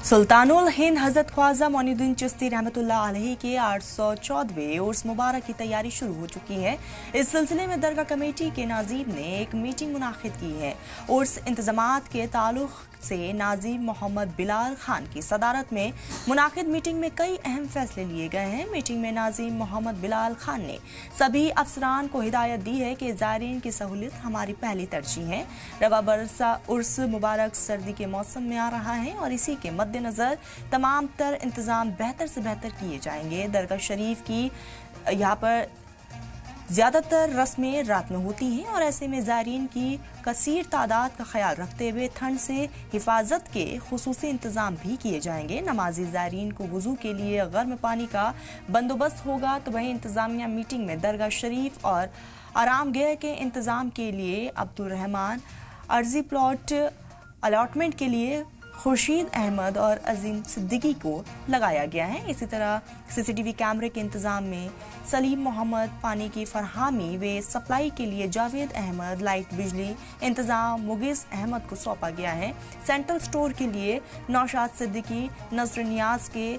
सुल्तानुल हिंद हजरत ख्वाजा मोइनुद्दीन चिश्ती रहमतुल्लाह अलैहि के 814वें उर्स मुबारक की तैयारी शुरू हो चुकी है। इस सिलसिले में दरगाह कमेटी के नाज़ीम ने एक मीटिंग मुनाकिद की है। उर्स इंतजामात के ताल्लुक से नाज़ीम मोहम्मद बिलाल खान की सदारत में मुनाकिद मीटिंग में कई अहम फैसले लिए गए हैं। मीटिंग में नाज़ीम मोहम्मद बिलाल खान ने सभी अफसरान को हिदायत दी है कि ज़ायरीन की सहूलियत हमारी पहली तरजीह है। रवा बरसा उर्स मुबारक सर्दी के मौसम में आ रहा है और इसी के मद्देनजर तमाम तर इंतजाम बेहतर से बेहतर किए जाएंगे। दरगाह शरीफ की यहाँ पर ज़्यादातर रस्में रात में होती हैं और ऐसे में ज़ायरीन की कसीर तादाद का ख्याल रखते हुए ठंड से हिफाजत के खुसूसी इंतज़ाम भी किए जाएंगे। नमाजी ज़ायरीन को वज़ू के लिए गर्म पानी का बंदोबस्त होगा, तो वहीं इंतज़ामिया मीटिंग में दरगाह शरीफ और आरामगह के इंतज़ाम के लिए अब्दुल रहमान अर्जी प्लॉट अलॉटमेंट के लिए खुर्शीद अहमद और अजीम सिद्दीकी को लगाया गया है। इसी तरह सीसीटीवी कैमरे के इंतजाम में सलीम मोहम्मद, पानी की फरहामी व सप्लाई के लिए जावेद अहमद, लाइट बिजली इंतजाम मुगिस अहमद को सौंपा गया है। सेंट्रल स्टोर के लिए नौशाद सिद्दीकी, नजर नियाज के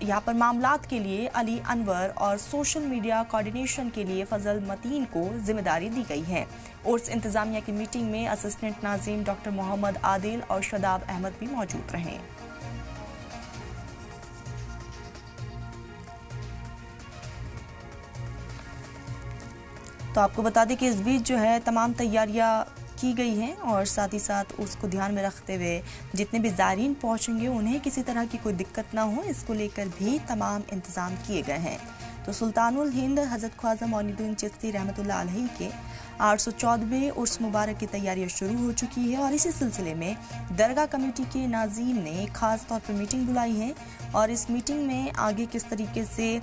यहाँ पर मामलात के लिए अली अनवर और सोशल मीडिया कोऑर्डिनेशन के लिए फजल मतीन को जिम्मेदारी दी गई है। उर्स इंतजामिया की मीटिंग में असिस्टेंट नाज़ीम डॉक्टर मोहम्मद आदिल और शदाब अहमद भी मौजूद रहे। तो आपको बता दें कि इस बीच जो है तमाम तैयारियां की गई हैं और साथ ही साथ उसको ध्यान में रखते हुए जितने भी ज़ायरीन पहुंचेंगे उन्हें किसी तरह की कोई दिक्कत ना हो, इसको लेकर भी तमाम इंतज़ाम किए गए हैं। तो सुल्तानुल हिंद हजरत ख्वाजा मोइनुद्दीन चिश्ती रहमतुल्लाह अलैहि के 814वें उर्स मुबारक की तैयारियां शुरू हो चुकी है और इसी सिलसिले में दरगाह कमेटी के नाज़ीम ने खास तौर पर मीटिंग बुलाई है और इस मीटिंग में आगे किस तरीके से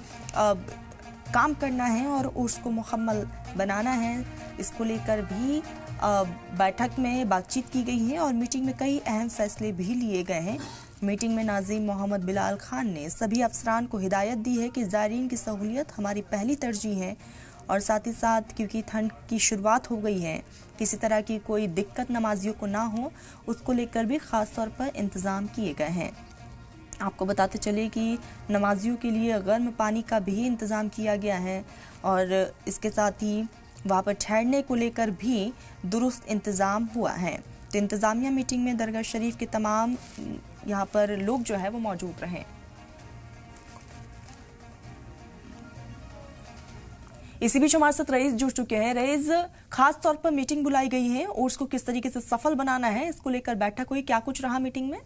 काम करना है और उर्स को मुकम्मल बनाना है, इसको लेकर भी बैठक में बातचीत की गई है और मीटिंग में कई अहम फैसले भी लिए गए हैं। मीटिंग में नाज़ीम मोहम्मद बिलाल खान ने सभी अफसरान को हिदायत दी है कि ज़ायरीन की सहूलियत हमारी पहली तरजीह है और साथ ही साथ क्योंकि ठंड की शुरुआत हो गई है, किसी तरह की कोई दिक्कत नमाजियों को ना हो, उसको लेकर भी ख़ास तौर पर इंतज़ाम किए गए हैं। आपको बताते चले कि नमाजियों के लिए गर्म पानी का भी इंतज़ाम किया गया है और इसके साथ ही वहाँ पर ठहरने को लेकर भी दुरुस्त इंतज़ाम हुआ है। तो इंतज़ामिया मीटिंग में दरगाह शरीफ के तमाम यहाँ पर लोग जो है वो मौजूद रहे। इसी बीच हमारे साथ रईस जुड़ चुके हैं। रईस, खास तौर पर मीटिंग बुलाई गई है, उर्स को किस तरीके से सफल बनाना है, इसको लेकर बैठक हुई, क्या कुछ रहा मीटिंग में?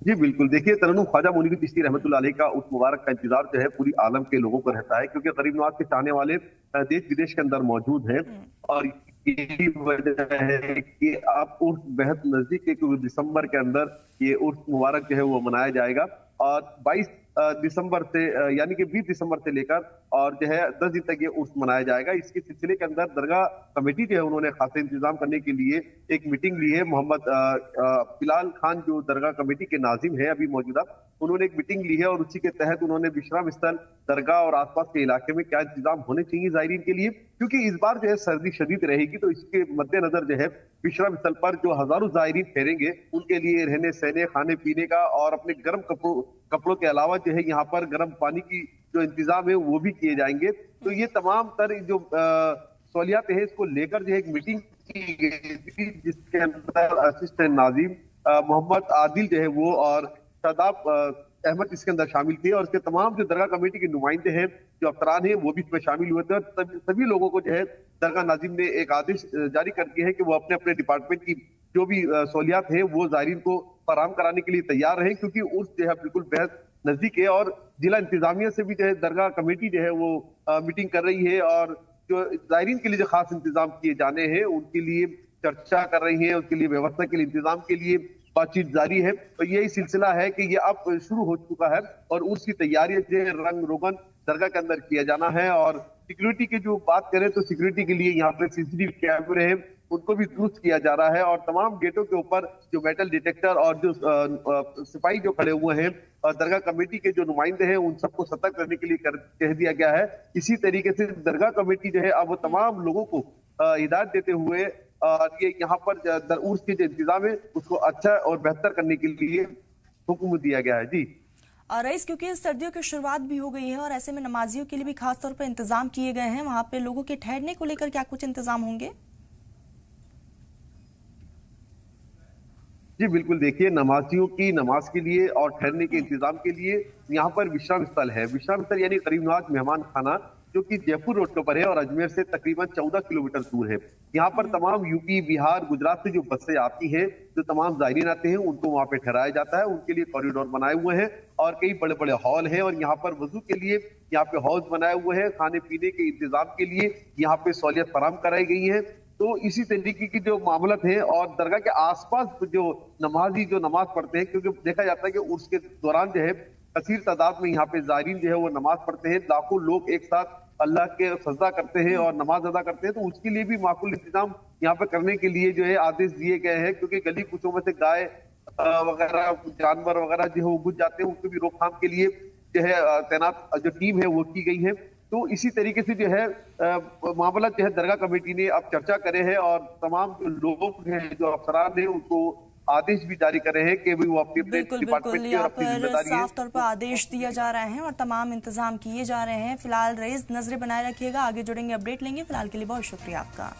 जी बिल्कुल, देखिए तरन्नुम ख्वाजा मोइनुद्दीन चिश्ती रहमतुल्लाह अलैहि का उस मुबारक का इंतजार जो है पूरी आलम के लोगों को रहता है, क्योंकि गरीब नवाज के चाहने वाले देश विदेश के अंदर मौजूद हैं और यही वजह है कि आप उर्स बेहद नजदीक है, क्योंकि दिसंबर के अंदर ये उर्स मुबारक जो है वो मनाया जाएगा और 22 दिसंबर से यानी कि 20 दिसंबर से लेकर और जो है 10 दिन तक ये उर्स मनाया जाएगा। इसके सिलसिले के अंदर दरगाह कमेटी जो है उन्होंने खास इंतजाम करने के लिए एक मीटिंग ली है। मोहम्मद बिलाल खान जो दरगाह कमेटी के नाजिम है अभी मौजूदा, उन्होंने एक मीटिंग ली है और उसी के तहत उन्होंने विश्राम स्थल दरगाह और आसपास के इलाके में क्या इंतजाम होने चाहिए ज़ायरीन के लिए, क्योंकि इस बार जो है सर्दी शदीद रहेगी, तो इसके मद्देनजर जो है विश्राम स्थल पर जो हजारों ज़ायरीन ठहरेंगे उनके लिए रहने सहने, खाने पीने का और अपने गर्म कपड़ों के अलावा जो है यहाँ पर गर्म पानी की जो इंतजाम है वो भी किए जाएंगे। तो ये तमाम तर जो सहूलियात है इसको लेकर जो है एक मीटिंग की गई थी, जिसके अंदर असिस्टेंट नाज़ीम मोहम्मद आदिल जो है वो और शदाब अहमद इसके अंदर शामिल थे और इसके तमाम जो दरगाह कमेटी के नुमाइंदे हैं, जो अफसरान हैं, वो भी इसमें शामिल हुए थे और सभी लोगों को जो है दरगाह नाज़ीम ने एक आदेश जारी कर दिए है कि वो अपने अपने डिपार्टमेंट की जो भी सहूलियात है वो ज़ायरीन को फराहम कराने के लिए तैयार रहे, क्योंकि उर्स जो है बिल्कुल बेहद नजदीक है और जिला इंतजामिया से भी जो है दरगाह कमेटी जो है वो मीटिंग कर रही है और जो ज़ायरीन के लिए जो खास इंतजाम किए जाने हैं उनके लिए चर्चा कर रही है, उसके लिए व्यवस्था के लिए इंतजाम के लिए बातचीत जारी है। तो यही सिलसिला है कि ये अब शुरू हो चुका है और उसकी तैयारी जो है रंग रोगन दरगाह के अंदर किया जाना है। और सिक्योरिटी की जो बात करें तो सिक्योरिटी के लिए यहाँ पे सीसीटीवी कैमरे हैं, उनको भी दुरुस्त किया जा रहा है और तमाम गेटों के ऊपर जो मेटल डिटेक्टर और जो सिपाही जो खड़े हुए हैं और दरगाह कमेटी के जो नुमाइंदे हैं उन सबको सतर्क करने के लिए कह दिया गया है। इसी तरीके से दरगाह कमेटी जो है अब तमाम लोगों को हिदायत देते हुए ये यहाँ पर उर्स के जो इंतजाम है उसको अच्छा और बेहतर करने के लिए हुक्म दिया गया है। जी और रईस, क्योंकि सर्दियों की शुरुआत भी हो गई है और ऐसे में नमाजियों के लिए भी खास तौर पर इंतजाम किए गए हैं, वहां पे लोगों के ठहरने को लेकर क्या कुछ इंतजाम होंगे? जी बिल्कुल, देखिए नमाजियों की नमाज के लिए और ठहरने के इंतजाम के लिए यहाँ पर विश्राम स्थल है। विश्राम स्थल यानी करीब नवाज मेहमान खाना, जो कि जयपुर रोड के ऊपर है और अजमेर से तकरीबन 14 किलोमीटर दूर है। यहाँ पर तमाम यूपी, बिहार, गुजरात से जो बसें आती हैं, जो तमाम जायरीन आते हैं, उनको वहाँ पे ठहराया जाता है। उनके लिए कॉरिडोर बनाए हुए हैं और कई बड़े बड़े हॉल हैं और यहाँ पर वजू के लिए यहाँ पे हॉल बनाए हुए हैं। खाने पीने के इंतजाम के लिए यहाँ पे सहूलियत फराहम कराई गई है। तो इसी तरीके की जो मामलत है और दरगाह के आसपास जो नमाजी जो नमाज पढ़ते हैं, क्योंकि देखा जाता है कि उर्स के दौरान जो है कसीर तादाद में यहाँ पे जायरीन जो है वो नमाज पढ़ते हैं। लाखों लोग एक साथ अल्लाह के सजदा करते हैं और नमाज अदा करते हैं। तो उसके लिए भी माकूल इंतजाम यहाँ पे करने के लिए जो है आदेश दिए गए हैं, क्योंकि गली कुचों में से गाय वगैरह, जानवर वगैरह जो है वो घुस जाते हैं। उनको भी रोकथाम के लिए जो है तैनात जो टीम है वो की गई है। तो इसी तरीके से जो है मामला जो है दरगाह कमेटी ने अब चर्चा करे हैं और तमाम जो लोग हैं, जो अफसरान हैं, उनको आदेश भी जारी कर रहे हैं कि भी वो अपने बिल्कुल बिल्कुल, यहाँ पर साफ तौर पर आदेश दिया जा रहे हैं और तमाम इंतजाम किए जा रहे हैं। फिलहाल रईस, नजरें बनाए रखिएगा, आगे जुड़ेंगे, अपडेट लेंगे। फिलहाल के लिए बहुत शुक्रिया आपका।